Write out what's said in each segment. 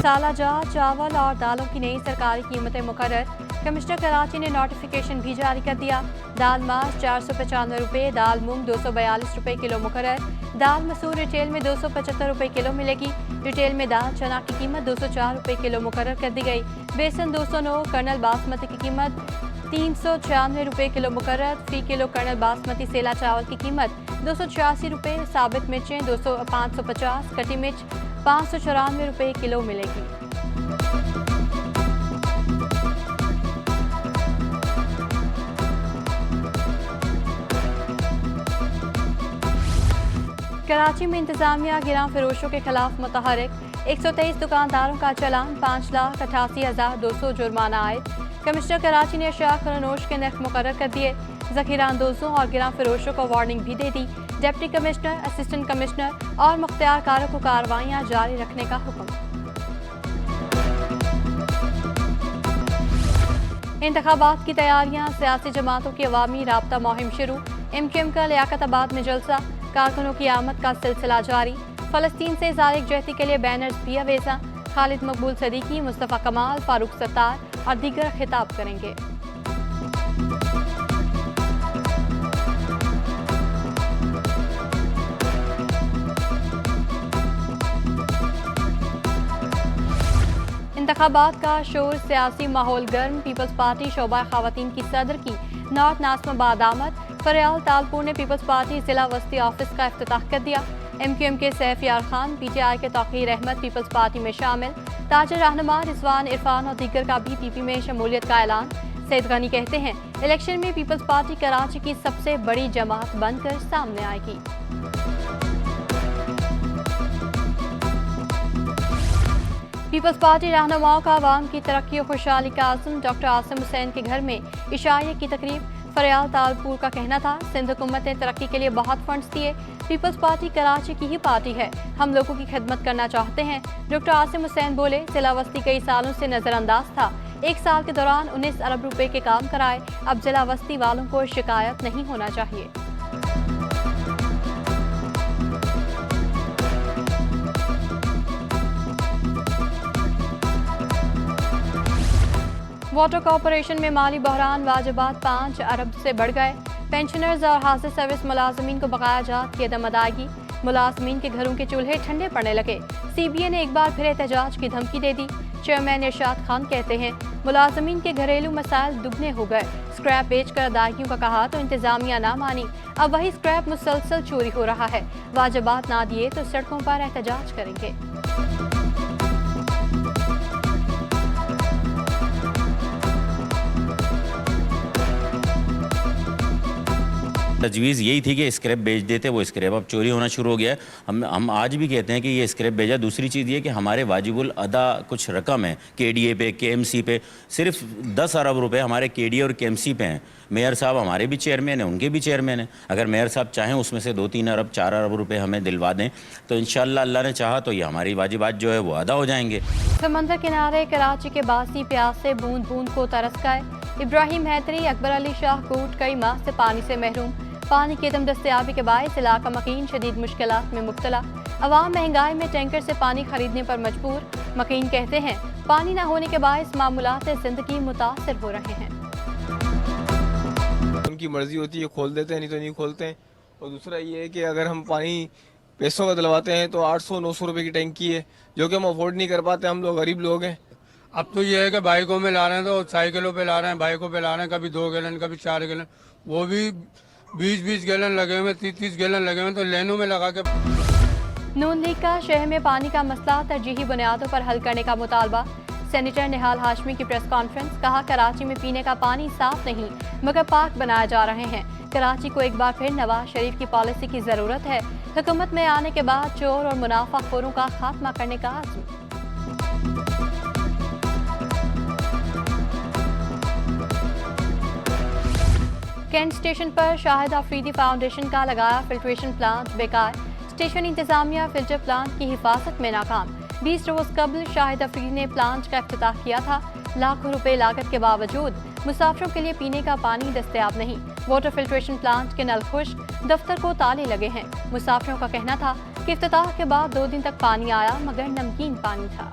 मसाला जात चावल और दालों की नई सरकारी कीमतें मुकर्रर। कमिश्नर कराची ने नोटिफिकेशन भी जारी कर दिया। दाल मास 495 रुपये, दाल मूंग 242 रुपये किलो मुकर्रर। दाल मसूर रिटेल में 275 रुपये किलो मिलेगी। रिटेल में दाल चना की कीमत 204 रुपये किलो मुकर्रर कर दी गई। बेसन 209, कर्नल बासमती की कीमत 396 रुपये किलो मुकर्रर। फी किलो कर्नल बासमती सेला चावल की कीमत 286 रुपये। साबित मिर्चें 550, कटी मिर्च 594 रुपये किलो मिलेगी। कराची में इंतजामिया गिरां फरोशों के खिलाफ मुतहरिक। 123 दुकानदारों का चालान, 5,88,200 जुर्माना आयद। कमिश्नर कराची ने अशिया फरोश के नर्ख मुकर्रर कर दिए। जखीरा अंदोजों और गिरां फरोशों को वार्निंग भी दे दी। डिप्टी कमिश्नर, असिस्टेंट कमिश्नर और मुख्तियारकारों को कार्रवाइयां जारी रखने का हुक्म। इंतखाबात की तैयारियां, सियासी जमातों की अवामी राब्ता मुहिम शुरू। MQM का लियाकताबाद में जलसा, कारकुनों की आमद का सिलसिला जारी। फलस्तीन से इज़हार यकजहती के लिए बैनर्स भी अवेजा। खालिद मकबूल सदीकी, मुस्तफ़ा कमाल, फारूक सत्तार और दीगर खिताब करेंगे। इंतखाबात का शोर, सियासी माहौल गर्म। पीपल्स पार्टी शोबा खवातीन की सदर की नॉर्थ नाज़िमाबाद आमद। फरियाल तालपुर ने पीपल्स पार्टी जिला वस्ती ऑफिस का इफ्तिताह कर दिया। MQM के सैफ यार खान, PTI के तौकीर अहमद पीपल्स पार्टी में शामिल। ताजर रहनुमा रिजवान इरफान और दीगर का भी PP में शमूलियत का ऐलान। सैयद गनी कहते हैं इलेक्शन में पीपल्स पार्टी कराची की सबसे बड़ी जमात बनकर सामने आएगी। पीपल्स पार्टी रहनुमाओं का आवाम की तरक्की और खुशहाली का आज़म। डॉक्टर आसिम हुसैन के घर में इशाइये की तकरीब। फरियाल तालपुर का कहना था सिंध हुकूमत ने तरक्की के लिए बहुत फंड्स दिए। पीपल्स पार्टी कराची की ही पार्टी है, हम लोगों की खिदमत करना चाहते हैं। डॉक्टर आसिम हुसैन बोले जिला वस्ती कई सालों से नजरअंदाज था। 1 साल के दौरान 19 अरब रुपए के काम कराए। अब जिला वस्ती वालों को शिकायत नहीं होना चाहिए। वाटर कॉरपोरेशन में माली बहरान, वाजिबात 5 अरब से बढ़ गए। पेंशनर्स और हासिल सर्विस मुलाजमीन को बकाया जात की अदम अदायगी। मुलाजमीन के घरों के चूल्हे ठंडे पड़ने लगे। CBA ने एक बार फिर एहतजाज की धमकी दे दी। चेयरमैन इरशाद खान कहते हैं मुलाजमीन के घरेलू मसाइल दुगने हो गए। स्क्रैप बेचकर अदायगियों का कहा तो इंतजामिया ना मानी। अब वही स्क्रैप मुसलसल चोरी हो रहा है। वाजिबात ना दिए तो सड़कों पर एहतजाज करेंगे। तजवीज़ यही थी कि स्क्रैप बेच देते, वो स्क्रैप अब चोरी होना शुरू हो गया है। हम आज भी कहते हैं कि ये स्क्रैप भेजा। दूसरी चीज़ ये कि हमारे वाजिबुल अदा कुछ रकम है KDA पे, KMC पे, सिर्फ 10 अरब रुपए हमारे KDA और KMC पे हैं। मेयर साहब हमारे भी चेयरमैन हैं, उनके भी चेयरमैन हैं। अगर मेयर साहब चाहें उसमें से 2-3 अरब 4 अरब रुपए हमें दिलवा दें तो इंशाअल्लाह अल्लाह ने चाहा तो ये हमारी वाजिबात जो है वो अदा हो जाएंगे। समंदर किनारे कराची के बासी प्यास से बूंद बूंद को तरस गए। इब्राहिम हैदरी, अकबर अली शाह कूट कई माह से पानी से महरूम। पानी की अदम दस्तयाबी के बायस इलाका मकीन शदीद मुश्किलात में मुब्तला। अवाम महंगाई में टैंकर से पानी खरीदने पर मजबूर। मकीन कहते हैं पानी न होने के बायस मामूलात जिंदगी मुतासर हो रहे हैं। उनकी मर्जी होती है, खोल देते हैं, नहीं तो नहीं खोलते हैं। और दूसरा ये है कि अगर हम पानी पैसों का दिलवाते हैं तो 800-900 रुपए की टैंकी है, जो कि हम अफोर्ड नहीं कर पाते। हम लोग गरीब लोग हैं। अब तो ये है कि बाइकों में ला रहे हैं, तो साइकिलों पे ला रहे हैं, बाइकों पे ला रहे हैं, कभी 2 गैलन कभी 4 गैलन, वो भी 20-20 गैलन लगे हुए, 30-30 गैलन लगे हुए, तो लाइनों में लगा के। नून लीग का शहर में पानी का मसला तरजीही बुनियादों पर हल करने का मुतालबा। सेनेटर निहाल हाशमी की प्रेस कॉन्फ्रेंस, कहा कराची में पीने का पानी साफ नहीं मगर पाक बनाए जा रहे हैं। कराची को एक बार फिर नवाज शरीफ की पॉलिसी की जरूरत है। हुकूमत में आने के बाद चोर और मुनाफाखोरों का खात्मा करने का आज़म। कैंट स्टेशन पर शाहिद आफरीदी फाउंडेशन का लगाया फिल्ट्रेशन प्लांट बेकार। स्टेशन इंतजामिया फिल्टर प्लांट की हिफाजत में नाकाम। 20 रोज कबल शाहिद अफरीदी ने प्लांट का इफ्तिताह किया था। लाखों रुपए लागत के बावजूद मुसाफिरों के लिए पीने का पानी दस्तयाब नहीं। वाटर फिल्ट्रेशन प्लांट के नल खुश्क, दफ्तर को ताले लगे हैं। मुसाफिरों का कहना था कि इफ्तिताह के बाद 2 दिन तक पानी आया मगर नमकीन पानी था।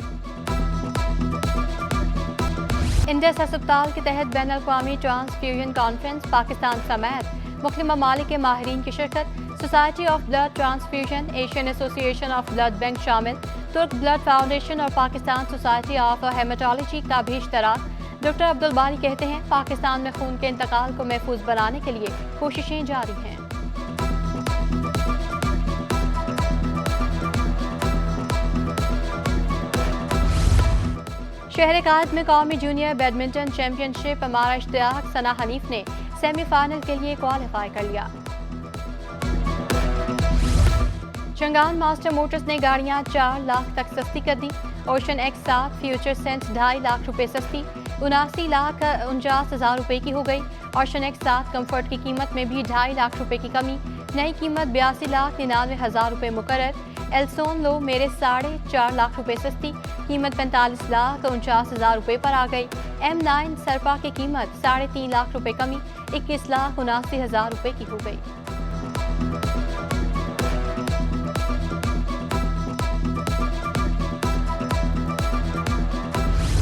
इंडस अस्पताल के तहत बैन अवी ट्रांसफ्यूजन कॉन्फ्रेंस पाकिस्तान समेत मुख्तलिफ ममालिक के माहिरीन की शिरकत। Society of blood transfusion, Asian association of blood bank शामिल, तुर्क ब्लड फाउंडेशन और पाकिस्तान सोसाइटी ऑफ हेमाटोलॉजी का भी इश्तराक। डॉक्टर अब्दुल बारी कहते हैं पाकिस्तान में खून के इंतकाल को महफूज बनाने के लिए कोशिशें जारी हैं। शहर कायद में कौमी जूनियर बैडमिंटन चैंपियनशिप हमारा इश्तियाक सना हनीफ ने सेमीफाइनल के लिए क्वालिफाई कर लिया। चंगान मास्टर मोटर्स ने गाड़ियां 4 लाख तक सस्ती कर दी। Ocean X 7 future sense 2.5 lakh रुपए सस्ती 79,49,000 रुपए की हो गई। ओशन एक्स 7 कम्फर्ट की कीमत में भी 2.5 लाख रुपए की कमी, नई कीमत 82,99,000 रुपए मुकर्रर। एल्सोन लो मेरे 4.5 लाख रुपए सस्ती, कीमत 45,49,000 रुपए पर आ गई। M9 सरपा की कीमत 3.5 लाख रुपए कमी, 21,79,000 रुपए की हो गई।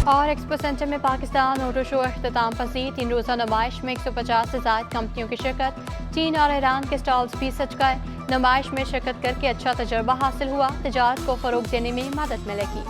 और एक्सपो सेंटर में पाकिस्तान ऑटो शो अख्ताम पसीर। 3 रोज़ा नुमाइश में 150 से ज़ायद कंपनियों की शिरकत। चीन और ईरान के स्टॉल्स भी सज गए। नुमाइश में शिरकत करके अच्छा तजर्बा हासिल हुआ, तिजारत को फ़रोग देने में मदद मिलेगी।